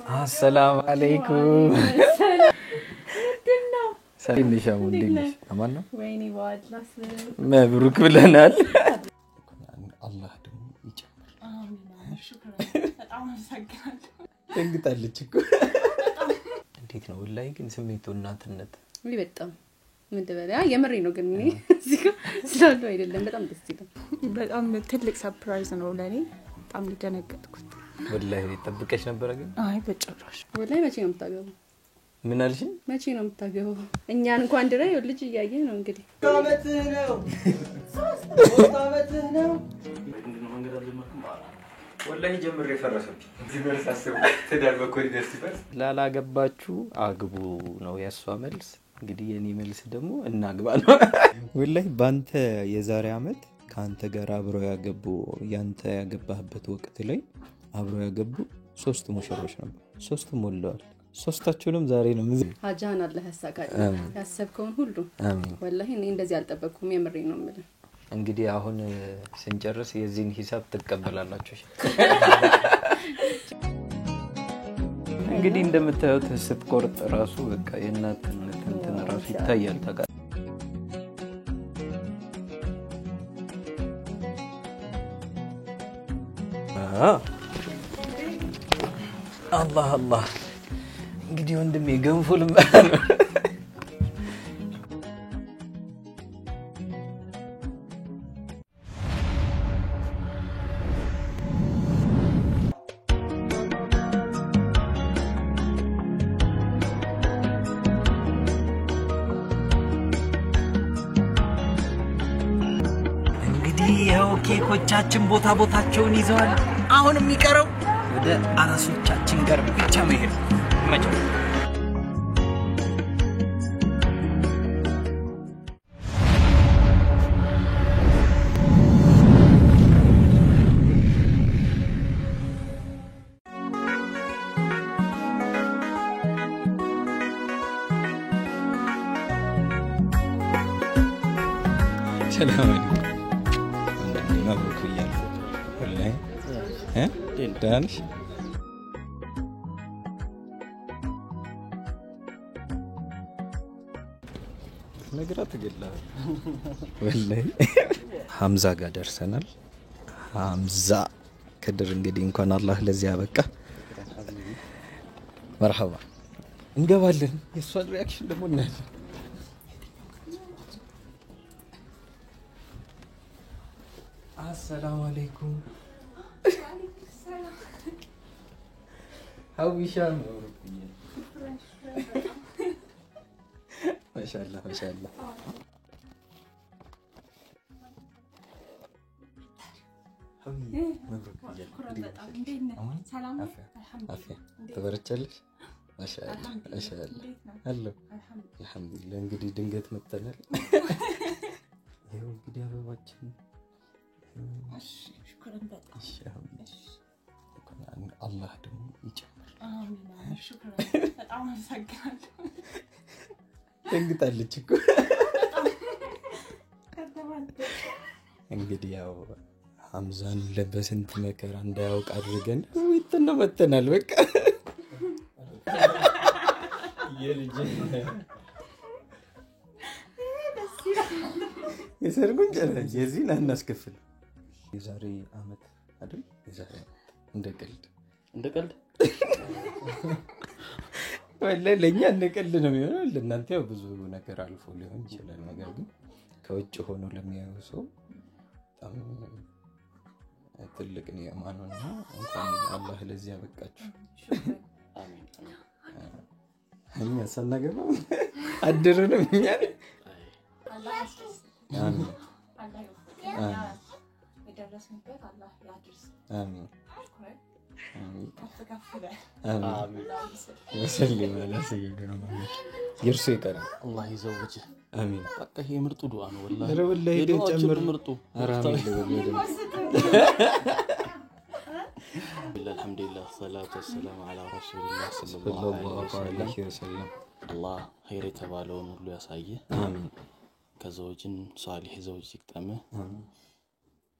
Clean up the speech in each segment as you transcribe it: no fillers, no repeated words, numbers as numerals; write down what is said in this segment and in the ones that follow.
السلام عليكم. سلام نشام ودينش أمانة. ويني وايد نصر. مبروك بالهنال. الله دم يجمر. آمين شكرا. أنا سكر. تنقط على تشكو. أنتي والله يمكن سميتو الناتنت. لي بتأم. من تبعه يمرينو كنني. زيكو سلام وايد اللي بتأم بستيلا. بتأم تلك سبرايز أنا ولاني. بتأم لي جانا كنت. والله تبكيش نبرة. بتجرش. والله ما شيء متاجو. من هالشيء؟ ما شيء متاجو. إني أنا كون دري ولا شيء جاي هنا ونقدي. والله يجمر يفرسك. زمرس أسمع تدار بكوري درسيبس. لا قبّاتشو عقبو نويا سواملس. قدياني ملس دمو الناقبانو. والله بانت يزاري عمد كانت قرابرو يا قبو يانت يا قبه بتوقت لي عبرو يا قبو سوست مشروش نبو سوست مولال سوستاتشولم زاري ነው ምዝ ሀጃን አላህ ያሳካል ያሰብከውን ሁሉ አሜን ወላሂ እኔ እንደዚህ አልጠበቅኩም የምሬ ነው ማለት እንግዲህ አሁን ስንጨርስ የዚህን ሂሳብ ተቀበላላችሁ እንግዲህ እንደምታዩት ስትቆርጥ ራሱ በቃ የእናትነት እንትን ራሱ ይታያል ታውቃለህ الله الله እንግዲህ ወንድሜ ገንፎል ማለት እንግዲህ ያው ኬኮቻችን ቦታቸውን ይዘዋል አሁን የሚቀረው ወደ አራሶቻችን ጋር ብቻ መሄድ መቼም ሰላም አለይኩም መብሩክ ይያል ወላሂ دانش نقرأت قلها والله حمزة قادر سنال حمزة كدر انقدي انكوان الله لزي بكا مرحبا نقبلن يسوال رياكشن لمنا السلام عليكم How Hisham? ما شاء الله ما شاء الله. مبروك. سلام. عافية. تبارك ما شاء الله ما شاء الله. هلا. الحمد لله እንግዲህ ድንገት መተናል። ይሄው እንግዲህ አበባችን شكرا بطل. الله دم يجمر. آمين شكرا. أنا سكر. تنقط على تشكو. እንግዲህ ያው ሐምዛን ለበስንት መከራ እንዳያውቅ አድርገን ወይተና መተናል በቃ የልጅ የሰርጉን ጀራ የዚህን አናስከፍል የዛሬ አመት አይደል የዛሬ እንደቀልድ ወላሂ ለኛ እንደቀልድ ነው የሚሆነው ለእናንተ ያው ብዙ ነገር አልፎ ሊሆን ይችላል ነገር ግን ከውጭ ሆኖ ለሚያዩ ሰው በጣም ትልቅ ኒዕማ ነውና እንኳን አላህ ለዚህ ያበቃችሁ አሜን እኛ ሰናገባ አድረንም እኛ አላህ ያስደስት አሜን አላህ ይወፍቅ የደረስንበት አላህ ያድርስ አሜን آمين وسلم على سيدنا محمد يرسي كرم الله يزوجه آمين بقى هي مرطو أنا والله لا والله يدين جمر مرطو حرام بالله الحمد لله الصلاة والسلام على رسول الله صلى الله عليه وسلم الله خير تبالون ولو يسايه آمين كزوجين صالح زوج يكتمه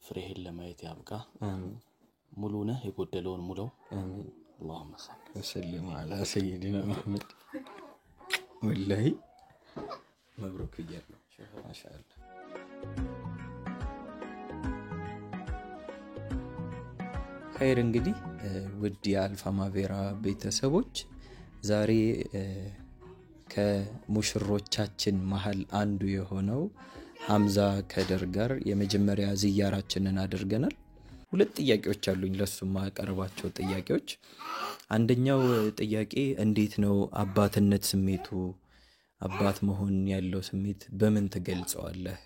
ፍሬህን ለማየት ያብቃ አሜን ሙሉነ የጎደለውን ሙለው አሜን اللهم صل وسلم على سيدنا محمد والله مبروك يجرب ما شاء الله خير እንግዲህ ውድ የአልፋ ማቬራ ቤተሰቦች ዛሬ ከሙሽሮቻችን መሃል አንዱ የሆነው ሐምዛ ከድር ጋር የመጀመሪያ ዝያራችንን አድርገናል ሁለት ጥያቄዎች አሉኝ ለሱም ማቀርባቸው ጥያቄዎች አንደኛው ጥያቄ እንዴት ነው አባትነት ስሜቱ አባት መሆን ያለው ስሜት በምን ትገልጸዋለህ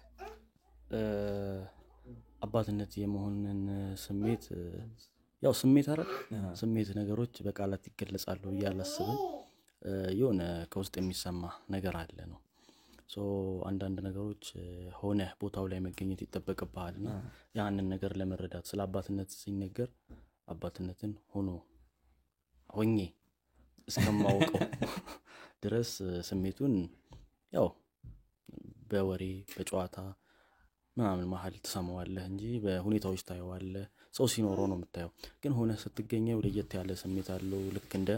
አባትነት የመሆንን ስሜት ያው ስሜት አይደል ስሜት ነገሮች በቃላት ይገለጻሉ ያላስብን የሆነ ከውስጥ የሚሰማ ነገር አለ ነው ሶ አንዳንድ ነገሮች ሆነ ቦታው ላይ መገኘት ይተበቀባልና ያንን ነገር ለመረዳት ስለ አባትነት ሲነገር አባትነትን ሆኜ እስከማውቀው ድረስ ስሜቱን ያው በወሬ በጨዋታ ምናምን መሃል ተሰማዋለህ እንጂ በሁኔታዎች ታየዋለህ ሰው ሲኖረው ነው የምታየው ግን ሆነ ስትገኘው ለየት ያለ ስሜት አለው ልክ እንደ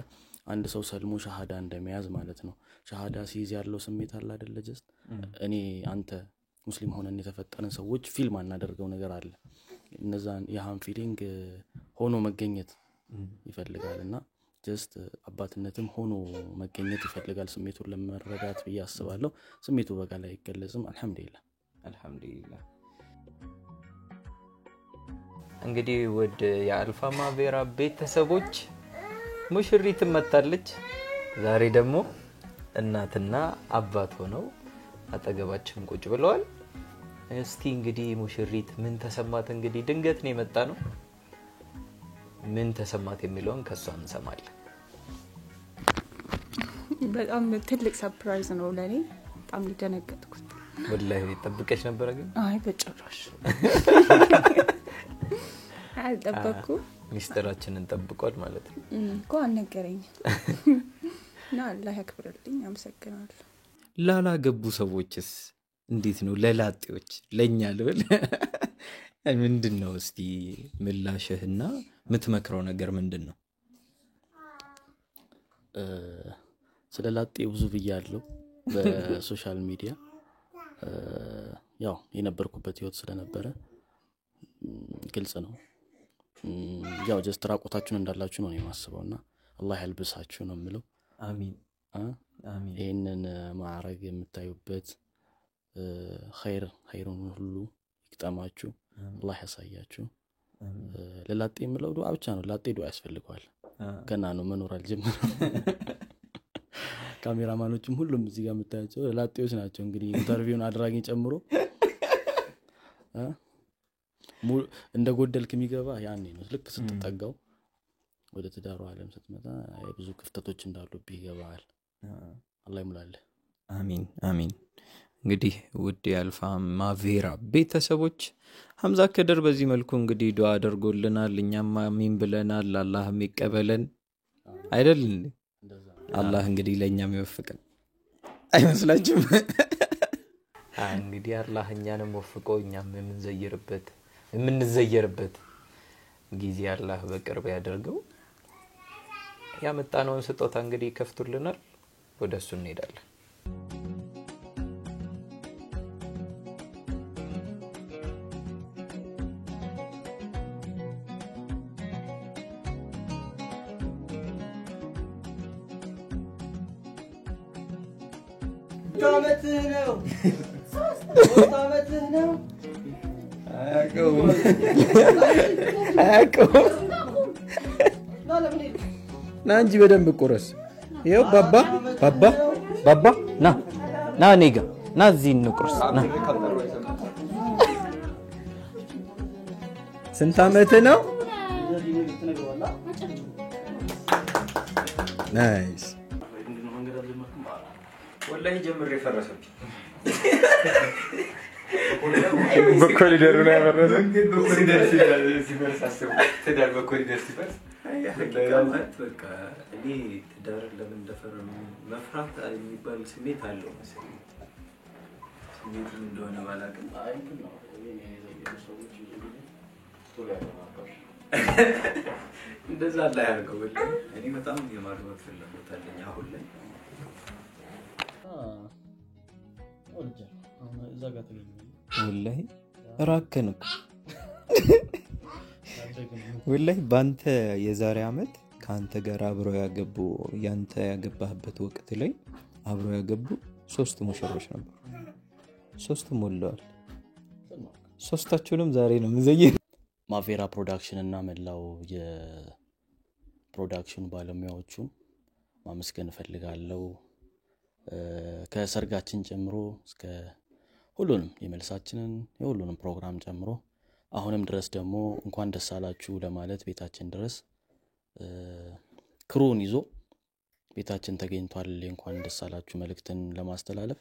አንድ ሰው ሰልሞ ሻሃዳ እንደሚያዝ ማለት ነው ሻሃዳ ሲይዝ ያለው ስሜት አለ አይደል ጀስት እኔ አንተ ሙስሊም ሆነን የተፈጠረን ሰዎች ፊልም አናደርገው ነገር አለ እነዛን ያሃን ፊሊንግ ሆኖ መገኘት ይፈልጋልና ጀስት አባትነትም ሆኖ መገኘት ይፈልጋል ስሜቱን ለመረዳት በያስባለሁ ስሜቱ በቃ ላይ ይገለጽም አልহামዱሊላህ እንግዲህ ወደ የአልፋ ማቬራ ቤተሰቦች ሙሽሪት መጣለች ዛሬ ደግሞ እናትና አባት ሆነው አጠገባችን ቁጭ ብለዋል እስቲ እንግዲህ ሙሽሪት ምን ተሰማት እንግዲህ ድንገት ነው የመጣ ነው ምን ተሰማት የሚለውን ከሷ እንሰማለን በጣም ትልቅ ሰርፕራይዝ ነው ለኔ በጣም ደነገጥኩት ወላሂ ተጠብቀሽ ነበር ግን አይ በጭራሽ አልጠበቅኩ ሚስጥራችንን ጠብቋል ማለት ነው እኮ አልነገረኝ ና አላህ ያክብርልኝ አመሰግናለሁ ላላገቡ ሰዎችስ እንዴት ነው ለላጤዎች ለኛ ልበል ምንድነው እስቲ ምላሽህና ምትመክረው ነገር ምንድነው ስለላጤ ብዙ ብያለሁ በሶሻል ሚዲያ ያው የነበርኩበት ህይወት ስለነበረ ግልጽ ነው ያው ጀስት ራቆታችሁን እንዳላችሁ ነው የማስበውና አላህ ያልብሳችሁ ነው የምለው አሚን አሚን ይሄንን ማዕረግ የምታዩበት ኸይሩን ሁሉ ይቅጠማችሁ አላህ ያሳያችሁ ለላጤ የምለው ዱዓ ብቻ ነው ላጤ ዱዓ ያስፈልጋል ገና ነው መኖር አልጀመረም ካሜራማኖችም ሁሉም እዚህ ጋር መታያቸው ላጤዎች ናቸው እንግዲህ ኢንተርቪውን አድራጊ ጨምሮ እንደ ጎደልክ የሚገባ ያኔ ነው ልክ ስትጠጋው ወደ ትዳሩ ዓለም ስትመጣ ብዙ ክፍተቶች እንዳሉብህ ይገባል አላህ ይሙላልህ አሚን አሚን እንግዲህ ውድ የአልፋ ማቬራ ቤተሰቦች ሐምዛ ከድር በዚህ መልኩ እንግዲህ ዱዓ አድርጎልናል እኛም አሚን ብለናል አላህ ይቀበለን አይደል አላህ እንግዲህ ለኛም ይወፍቀን አይመስላችሁም እንግዲህ አላህ እኛንም ወፍቆ እኛም የምንዘየርበት ጊዜ አላህ በቅርብ ያደርገው ያመጣነውን ስጦታ እንግዲህ ከፍቱልናል ወደሱ እንሄዳለን ነው አያውቀውም ና እንጂ በደንብ ቁረስ ይኸው ባባ ና ኔጋ ና እዚህ እንቁርስ ና ስንት አመት ነው ናይስ ወላሂ ጀምሬ ፈረሰብኝ በኮሪደር ነው ያመረሰው በኮሪደር ሲፈርሳስብ ትዳር በኮሪደር ሲፈርስ በቃ እኔ ትዳር ለምን እንደፈረም መፍራት የሚባል ስሜት አለው መሰለኝ ስሜቱ እንደሆነ ባላቅም እንደዛ ላይ ያርገው ወለ እኔ በጣም የማድረግ ፍላጎት አለኝ አሁን ላይ እዛ ጋር ተገኘ ወላሂ ራከን ወላሂ ባንተ የዛሬ አመት ካንተ ጋር አብረው ያገቡ ያንተ ያገባህበት ወቅት ላይ አብረው ያገቡ 3 ሙሽሮች ነበሩ 3 ሞልተዋል ሶስታቸውንም ዛሬ ነው መዘየር ማቬራ ፕሮዳክሽን እና መላው የፕሮዳክሽን ባለሙያዎቹ ማመስገን ፈልጋለሁ ከሰርጋችን ጀምሮ እስከ ሁሉንም የመልሳችንን የሁሉንም ፕሮግራም ጀምሮ አሁንም ድረስ ደግሞ እንኳን ደስ አላችሁ ለማለት ቤታችን ድረስ ክሩን ይዞ ቤታችን ተገኝቷል እንኳን ደስ አላችሁ መልእክትን ለማስተላለፍ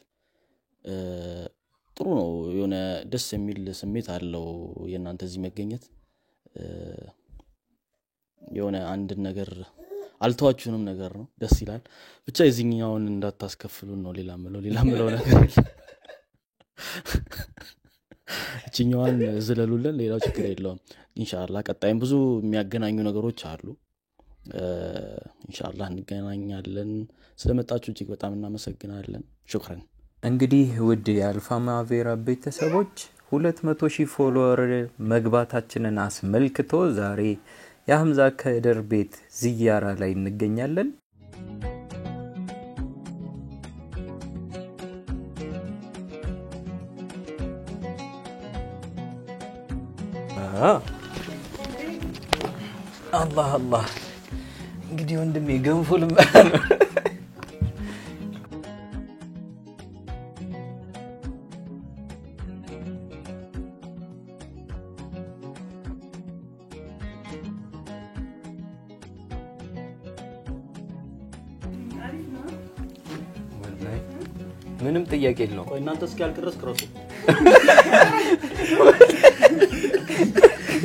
ጥሩ ነው የሆነ ደስ የሚል ስሜት አለው የናንተ እዚህ መገኘት የሆነ አንድ ነገር አልተዋችሁንም ነገር ነው ደስ ይላል ብቻ እዚህኛውን እንዳታስከፍሉን ነው ሌላ ምለው ነገር እቺኛውን ዝለሉልን ሌላው ችግር የለውም ኢንሻአላህ ቀጣይም ብዙ የሚያገናኙ ነገሮች አሉ ኢንሻአላህ እንገናኛለን ስለመጣችሁ እጅግ በጣም እናመሰግናለን ሹክራን እንግዲህ ውድ የአልፋ ማቬራ ቤተሰቦች 200,000 ፎሎወር መግባታችንን አስመልክቶ ዛሬ የሐምዛ ከድር ቤት ዚያራ ላይ እንገኛለን አላህ አላህ እንግዲህ ወንድሜ ገንፎ ልምባና ምንም ጥያቄ የለውም ቆይ እናንተ እስኪያልቅ ድረስ ክረሱ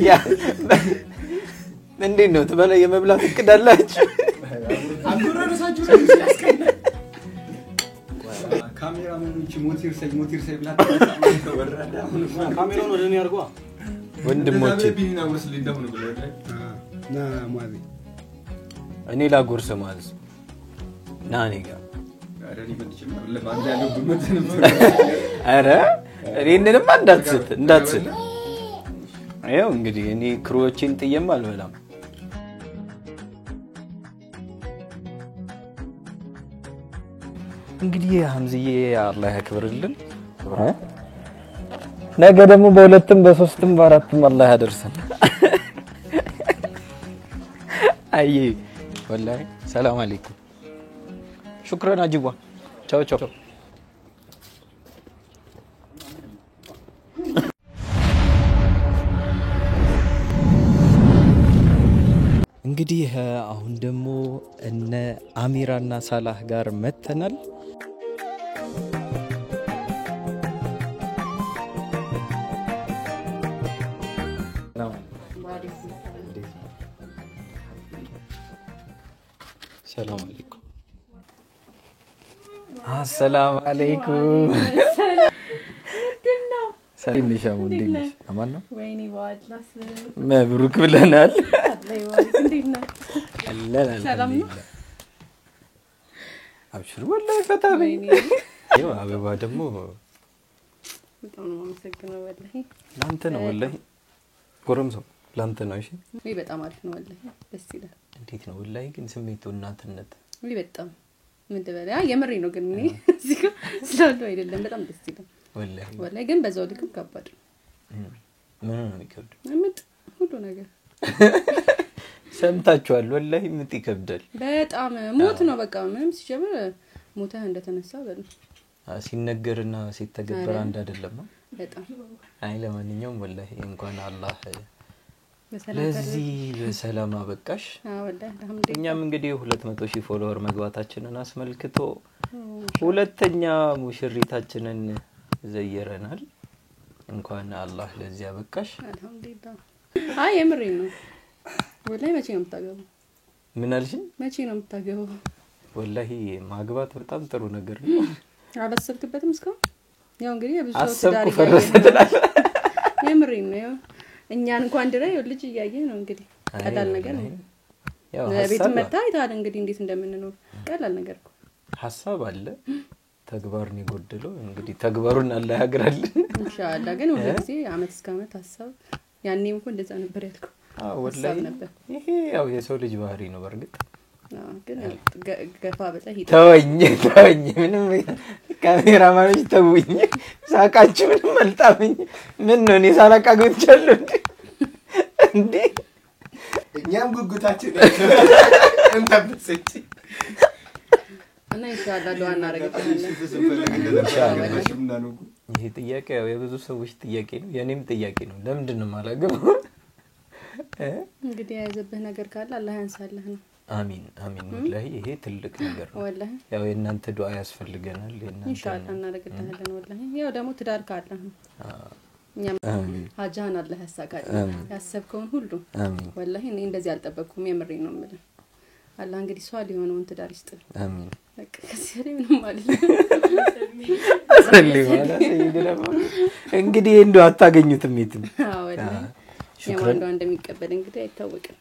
ያ እንዴት ነው ተበለ የመብላት እቅድ አላችሁ አንጎራረሳችሁ ካሜራማኖች ሞቲር ሳይ ብላ ተወራዳ ካሜራውን ወደ እኔ አርጓ ወንድሞቼ ቢና ወስል እንደሆነ ብለ ና ማዚ እኔ ላጎርስ ማለት ና እኔ ጋር አረኒ ምንጭም ለባንዳ ያለው ብመትን አረ እኔንንም እንዳትስት አየው እንግዲህ እኔ ክሮዎችን ጥየም አልበላም እንግዲህ ሐምዝዬ አላህ ያክብርልን ነገ ደግሞ በሁለትም በሶስትም በአራትም አላህ ያደርሰን አይ ወላሂ ሰላም አለይኩም شكرا اجوا تشاو تشاو እንግዲህ አሁን ደግሞ እነ አሚራና ሳላህ ጋር መተናል ሰላም አለይኩም السلام عليكم سلام نشامو دينش امان ነው ወይኔ ዋድላስ መብሩክ ብለናል ሰላም ነው አብሽሩ ወላሂ ፈታኝ ይኸው አበባ ደግሞ በጣም ነው የማመሰግነው ወላሂ ላንተ ነው ወላሂ ጎረምሶ ላንተ ነው እሺ ወይ በጣም አሪፍ ነው ወላሂ ደስ ይላል እንዴት ነው ወላሂ ግን ስሜቱ እናትነት ወይ በጣም ምን ተበላ የምሬ ነው ግን እኔ እዚህ ጋር ስላለው አይደለም በጣም ደስ ይላል ወላሂ ግን በዛው ልክም ከባድ ምን ነው የሚከብድ ምጥ ሁሉ ነገር ሰምታችኋል ወላሂ ምጥ ይከብዳል በጣም ሞት ነው በቃ ምንም ሲጀምር ሞተህ እንደተነሳ በል ሲነገርና ሲተገበር አንድ አይደለም በጣም አይ ለማንኛውም ወላሂ እንኳን አላህ ለዚህ በሰላም አበቃሽ ወላሂ አልሐምዱሊላህ እኛም እንግዲህ 200,000 ፎሎወር መግባታችንን አስመልክቶ ሁለተኛ ሙሽሪታችንን ዘይረናል እንኳን አላህ ለዚህ አበቃሽ አልሐምዱሊላህ አይ የምሬ ነው ወላሂ መቼ ነው የምታገባው ምን አልሽኝ መቼ ነው የምታገባው ወላሂ ማግባት በጣም ጥሩ ነገር ነው አላሰብክበትም እስካሁን ያው እንግዲህ ብዙ ሰው ፈረሰ ትላለህ የምሬ ነው እኛን እንኳን ድረው ልጅ እያየ ነው እንግዲህ ቀላል ነገር ነው ያው ቤት መጣ ይታል እንግዲህ እንዴት እንደምንኖር ቀላል ነገር እኮ ሐሳብ አለ ተግባርን ይጎድለው እንግዲህ ተግባሩን አላህ ያግራልን ኢንሻአላህ ግን ሁሉ ጊዜ አመት እስከ አመት ሐሳብ ያኔም እኮ እንደዛ ነበር ያልኩ ወላሂ ይሄ ያው የሰው ልጅ ባህሪ ነው በርግጥ ግን ገፋ በጣም ተወኝ ምንም ካሜራማኖች ተውኝ ሳቃችሁ ምንም አልጣመኝ ምን ነው እኔ ሳላቃገቻለሁ እንዴ እኛም ጉጉታችን እንተብጽጭ እና ኢንሻአላህ ዱአ እናደርጋለን ይሄ ጥያቄ ያው የብዙ ሰዎች ጥያቄ ነው የኔም ጥያቄ ነው ለምንድን ነው ማላገው እንግዲህ ያዘበህ ነገር ካለ አላህ ያንሳልህ ነው አሚን ወላሂ ይሄ ትልቅ ነገር ነው ወላሂ ያው የእናንተ ዱአ ያስፈልገናል የእናንተ ኢንሻአላህ እናደርጋለን ወላሂ ያው ደግሞ ትዳር ካለ እኛም ሀጃን አላህ ያሳካል ያሰብከውን ሁሉ ወላሂ እኔ እንደዚህ አልጠበቅኩም የምሬ ነው የምልህ አላህ እንግዲህ ሷል የሆነውን ትዳር ይስጥ አሚን በቃ ከዚህ ምንም ማለት እንግዲህ እንደው አታገኙትም የትም ወላሂ የማንዶ እንደሚቀበል እንግዲህ አይታወቅም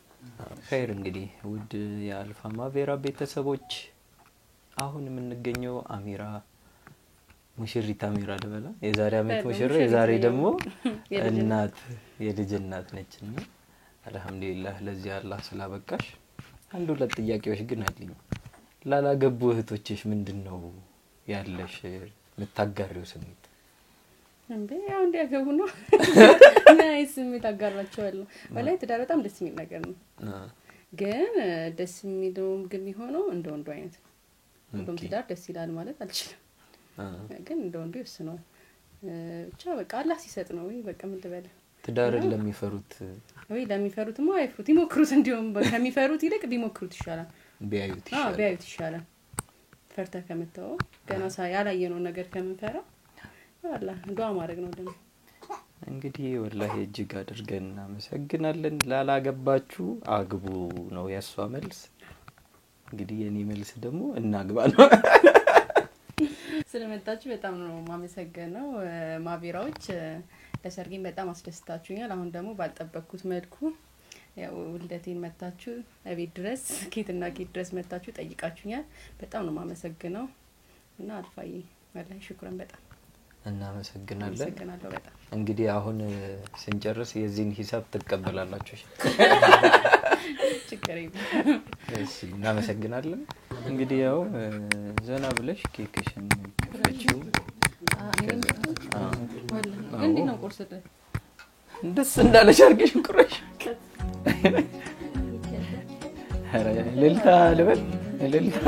ኸይር እንግዲህ ውድ የአልፋ ማቬራ ቤተሰቦች አሁን የምንገኘው አሚራ ሙሽሪት አሚራ ለበላ የዛሬ አመት ሙሽራ የዛሬ ደግሞ እናት የልጅ እናት ነችና አልহামዱሊላህ ለዚህ አላህ ስላበቃሽ አንድ ሁለት ጥያቄዎች ግን አለኝ ላላገቡ እህቶችሽ ምንድነው ያለሽ ምታጋሪው ስሜት እንዴ ያው እንዲያገቡ ነው ናይስ ምታጋራቸዋለሁ ወላይ ትዳር በጣም ደስ የሚል ነገር ነው ግን ደስ የሚለው ግን ይሆነው እንደወንዱ አይነት ሁሉም ትዳር ደስ ይላል ማለት አልችልም ግን እንደወንዱ ይስነው ብቻ በቃ አላህ ሲሰጥ ነው ወይ በቃ ምን ትበለ ትዳርን ለሚፈሩት ወይ ለሚፈሩትማ አይፍሩት ይሞክሩት እንዲሁም ከሚፈሩት ይልቅ ቢሞክሩት ይሻላል ቢያዩት ይሻላል ፈርታ ከመተው ገና ያላየነው ነገር ከምንፈራ አላህ ዱአ ማድረግ ነው ደግሞ እንግዲህ ወላሂ እጅግ አድርገን እናመሰግናለን ላላገባችሁ አግቡ ነው ያሷ መልስ እንግዲህ የኔ መልስ ደግሞ እናግባ ነው ስለመጣችሁ በጣም ነው ማመሰግነው ማቪራዎች ለሰርጊን በጣም አስደስታችሁኛል አሁን ደግሞ ባልጠበቅኩት መልኩ ያው ውልደቴን መጣችሁ አቤት ድረስ ኬትና ኬት ድረስ መጣችሁ ጠይቃችሁኛል በጣም ነው ማመሰግነው እና አልፋይ ወላሂ ሽኩራን በጣም እናመሰግናለን በጣም እንግዲህ አሁን ስንጨርስ የዚህን ሂሳብ ተቀበላላችሁ ችግር የለም እሺ እናመሰግናለን እንግዲህ ያው ዘና ብለሽ ኬክሽን ከፈቺው እንዴ ነው ቁርስደ ደስ እንዳለሽ አርገሽ ቁረሽ ኧረ ልልታ ልበል ልልታ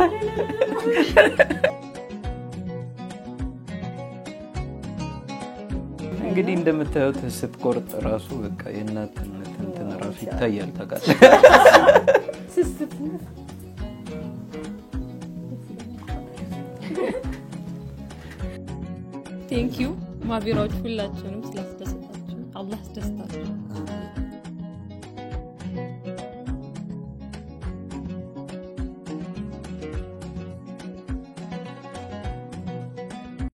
እንግዲህ እንደምታዩት ስትቆርጥ ራሱ በቃ የእናትነት እንትን ራሱ ይታያል ታውቃለህ ቴንክ ዩ ማቪራዎች ሁላችሁንም ስላስደሰታችሁ አላህ ያስደስታችሁ